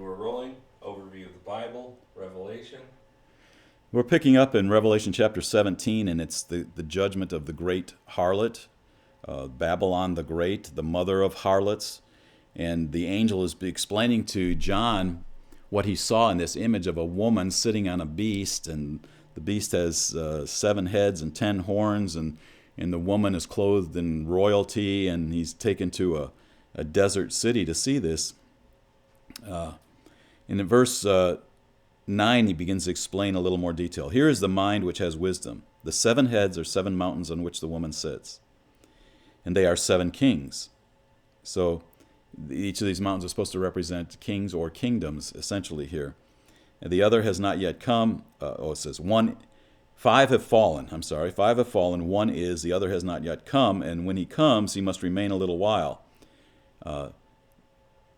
And we're rolling. Overview of the Bible, Revelation. We're picking up in Revelation chapter 17, and it's the judgment of the great harlot, Babylon the Great, the mother of harlots. And the angel is explaining to John what he saw in this image of a woman sitting on a beast, and the beast has 7 heads and 10 horns, and the woman is clothed in royalty, and he's taken to a desert city to see this. In verse 9, he begins to explain a little more detail. Here is the mind which has wisdom. The 7 heads are 7 mountains on which the woman sits, and they are 7 kings. So each of these mountains is supposed to represent kings or kingdoms, essentially here. And the other has not yet come. It says 5 have fallen. 5 have fallen. 1 is, the other has not yet come. And when he comes, he must remain a little while.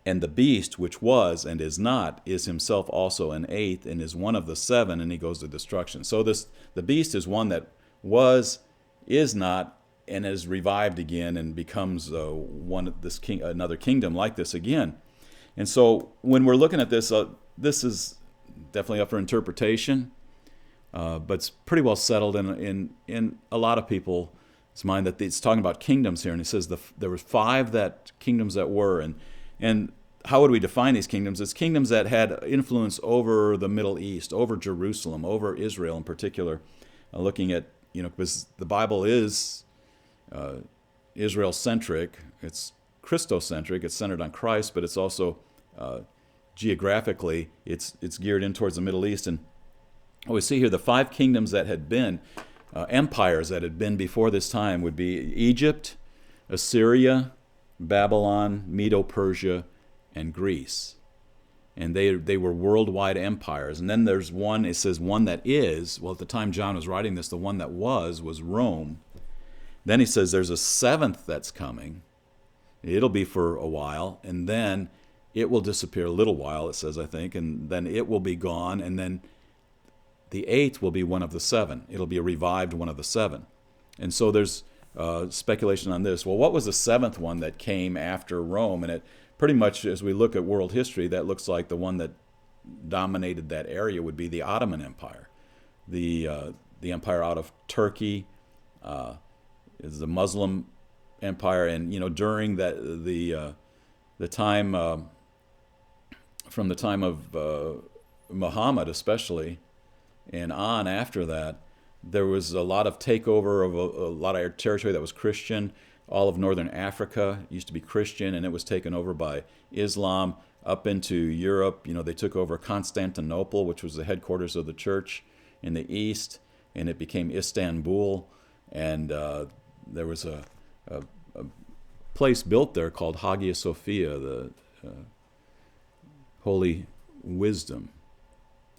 And the beast, which was and is not, is himself also an 8th, and is one of the 7, and he goes to destruction. So the beast is one that was, is not, and is revived again, and becomes another kingdom like this again. And so when we're looking at this, this is definitely up for interpretation, but it's pretty well settled in a lot of people's mind that it's talking about kingdoms here. And it says there were 5 kingdoms that were, and how would we define these kingdoms? It's kingdoms that had influence over the Middle East, over Jerusalem, over Israel in particular. Looking at, because the Bible is Israel-centric, it's Christocentric, it's centered on Christ, but it's also geographically, it's geared in towards the Middle East. And we see here the 5 kingdoms that had been, empires that had been before this time would be Egypt, Assyria, Babylon, Medo-Persia, and Greece. And they were worldwide empires. And then there's one, it says one that is, well, at the time John was writing this, the one that was Rome. Then he says there's a 7th that's coming. It'll be for a while, and then it will disappear a little while, it says, I think, and then it will be gone, and then the 8th will be one of the 7. It'll be a revived one of the 7. And so there's speculation on this. Well, what was the 7th one that came after Rome? And it pretty much, as we look at world history, that looks like the one that dominated that area would be the Ottoman Empire. The empire out of Turkey is the Muslim empire, and during that the time from the time of Muhammad especially, and on after that, there was a lot of takeover of a lot of territory that was Christian. All of northern Africa used to be Christian, and it was taken over by Islam. Up into Europe, they took over Constantinople, which was the headquarters of the church in the east, and it became Istanbul. And there was a place built there called Hagia Sophia, the Holy Wisdom.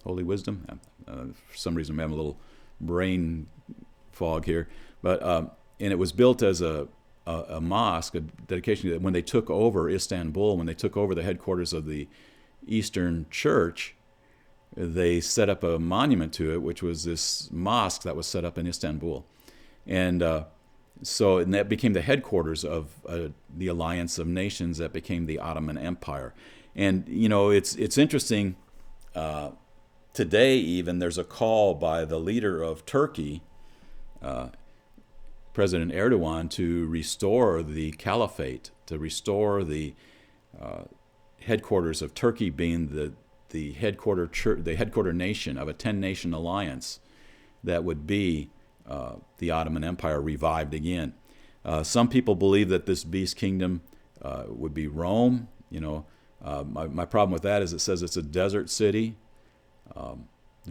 Holy Wisdom? For some reason I'm having a little brain fog here. But and it was built as a mosque, a dedication. When they took over Istanbul, when they took over the headquarters of the Eastern Church, they set up a monument to it, which was this mosque that was set up in Istanbul. And and that became the headquarters of the Alliance of Nations that became the Ottoman Empire. And, it's interesting, today even, there's a call by the leader of Turkey, President Erdogan, to restore the caliphate, to restore the headquarters of Turkey being the headquarter nation of a 10-nation alliance that would be the Ottoman Empire revived again. Some people believe that this beast kingdom would be Rome. My problem with that is it says it's a desert city,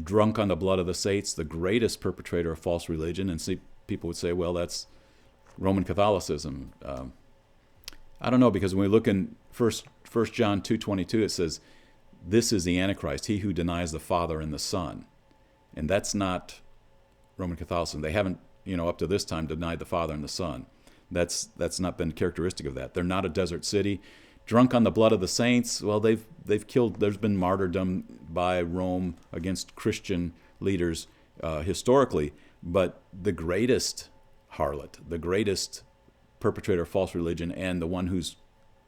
drunk on the blood of the saints, the greatest perpetrator of false religion. And people would say, well, that's Roman Catholicism. I don't know, because when we look in 1 John 2:22, it says, this is the Antichrist, he who denies the Father and the Son. And that's not Roman Catholicism. They haven't, up to this time, denied the Father and the Son. That's not been characteristic of that. They're not a desert city. Drunk on the blood of the saints, well, they've killed, there's been martyrdom by Rome against Christian leaders historically, but the greatest harlot, the greatest perpetrator of false religion, and the one who's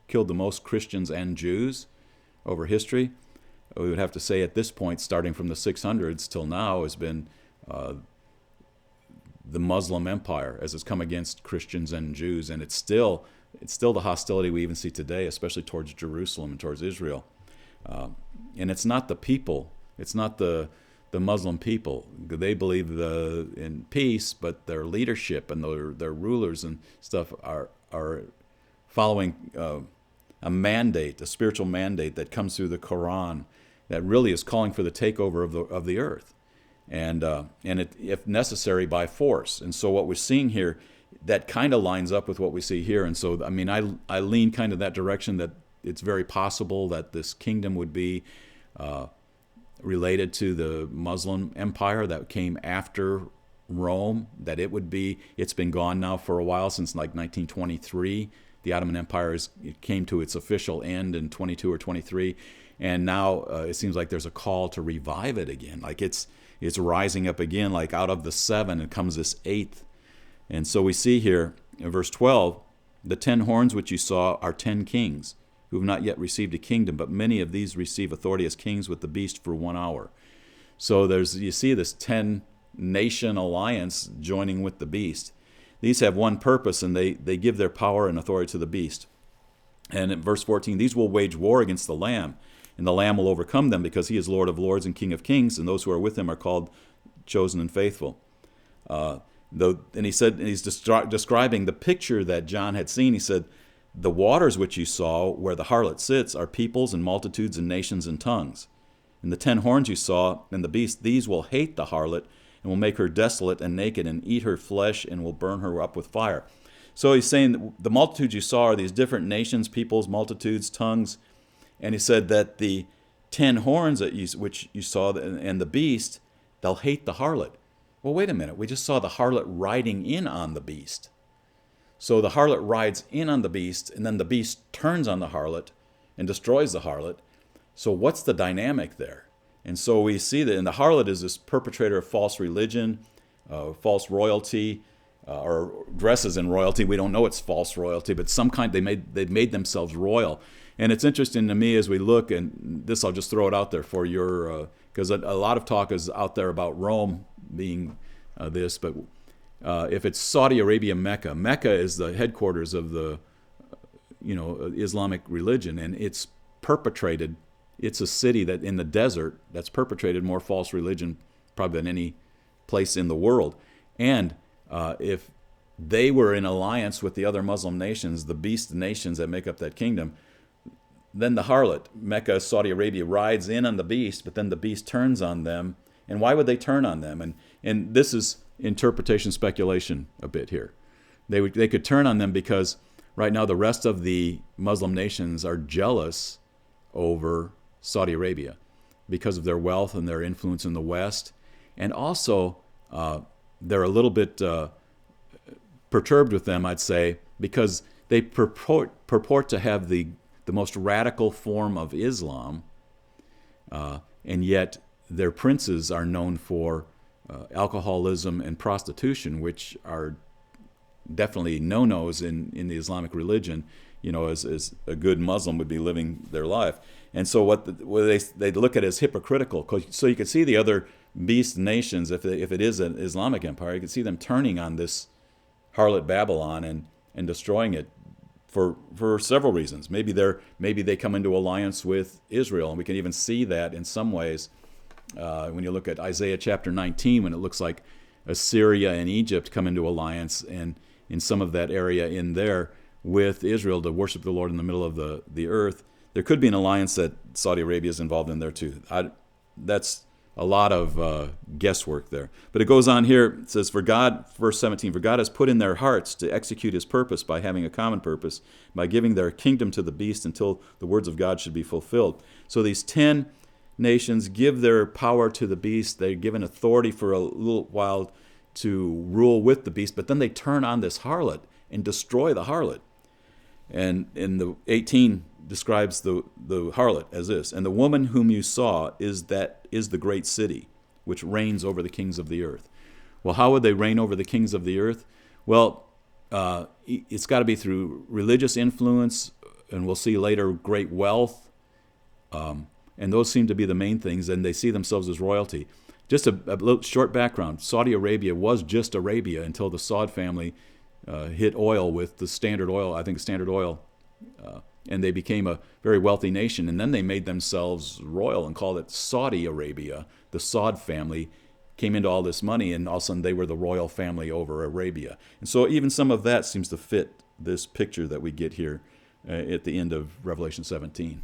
killed the most Christians and Jews over history, we would have to say at this point, starting from the 600s till now, has been the Muslim empire as it's come against Christians and Jews, and it's still the hostility we even see today, especially towards Jerusalem and towards Israel. And it's not the people, it's not the Muslim people. They believe in peace, but their leadership and their rulers and stuff are following a mandate, a spiritual mandate that comes through the Quran that really is calling for the takeover of the earth, and it, if necessary, by force. And so what we're seeing here, that kind of lines up with what we see here. And so, I mean, I lean kind of that direction, that it's very possible that this kingdom would be related to the Muslim empire that came after Rome, that it's been gone now for a while, since like 1923. The Ottoman Empire it came to its official end in 22 or 23, and now it seems like there's a call to revive it again. Like it's rising up again, like out of the seven, and comes this eighth. And so we see here in verse 12, the 10 horns which you saw are 10 kings, who have not yet received a kingdom, but many of these receive authority as kings with the beast for 1 hour. So you see this 10-nation alliance joining with the beast. These have one purpose, and they give their power and authority to the beast. And in verse 14, these will wage war against the Lamb, and the Lamb will overcome them, because he is Lord of lords and King of kings, and those who are with him are called chosen and faithful. And he's describing the picture that John had seen. He said, the waters which you saw, where the harlot sits, are peoples and multitudes and nations and tongues. And the 10 horns you saw and the beast, these will hate the harlot, and will make her desolate and naked, and eat her flesh, and will burn her up with fire. So he's saying that the multitudes you saw are these different nations, peoples, multitudes, tongues. And he said that the 10 horns which you saw and the beast, they'll hate the harlot. Well, wait a minute. We just saw the harlot riding in on the beast. So the harlot rides in on the beast, and then the beast turns on the harlot and destroys the harlot. So what's the dynamic there? And so we see that, and the harlot is this perpetrator of false religion, false royalty, or dresses in royalty. We don't know it's false royalty, but some kind they've made themselves royal. And it's interesting to me as we look, and this I'll just throw it out there for your, because a lot of talk is out there about Rome being this, but if it's Saudi Arabia, Mecca is the headquarters of the Islamic religion, and it's perpetrated. It's a city that in the desert that's perpetrated more false religion probably than any place in the world. And if they were in alliance with the other Muslim nations, the beast nations that make up that kingdom, then the harlot, Mecca, Saudi Arabia, rides in on the beast, but then the beast turns on them. And why would they turn on them? And this is interpretation, speculation a bit here. They could turn on them because right now the rest of the Muslim nations are jealous over Saudi Arabia because of their wealth and their influence in the West. And also, they're a little bit perturbed with them, I'd say, because they purport to have the most radical form of Islam, and yet their princes are known for alcoholism and prostitution, which are definitely no-nos in the Islamic religion, as a good Muslim would be living their life. And so what they look at as hypocritical. So you can see the other beast nations, if it is an Islamic empire, you can see them turning on this harlot Babylon and destroying it for several reasons. Maybe they come into alliance with Israel, and we can even see that in some ways when you look at Isaiah chapter 19, when it looks like Assyria and Egypt come into alliance, and in some of that area in there with Israel to worship the Lord in the middle of the earth. There could be an alliance that Saudi Arabia is involved in there too. That's a lot of guesswork there. But it goes on here. It says, verse 17, for God has put in their hearts to execute his purpose by having a common purpose, by giving their kingdom to the beast until the words of God should be fulfilled. So these 10 nations give their power to the beast. They're given authority for a little while to rule with the beast, but then they turn on this harlot and destroy the harlot. And in the 18 describes the harlot as this, and the woman whom you saw is the great city, which reigns over the kings of the earth. Well, how would they reign over the kings of the earth? Well, it's got to be through religious influence, and we'll see later great wealth, And those seem to be the main things, and they see themselves as royalty. Just a little short background. Saudi Arabia was just Arabia until the Saud family hit oil with the Standard Oil, I think Standard Oil, and they became a very wealthy nation. And then they made themselves royal and called it Saudi Arabia. The Saud family came into all this money, and all of a sudden they were the royal family over Arabia. And so even some of that seems to fit this picture that we get here at the end of Revelation 17.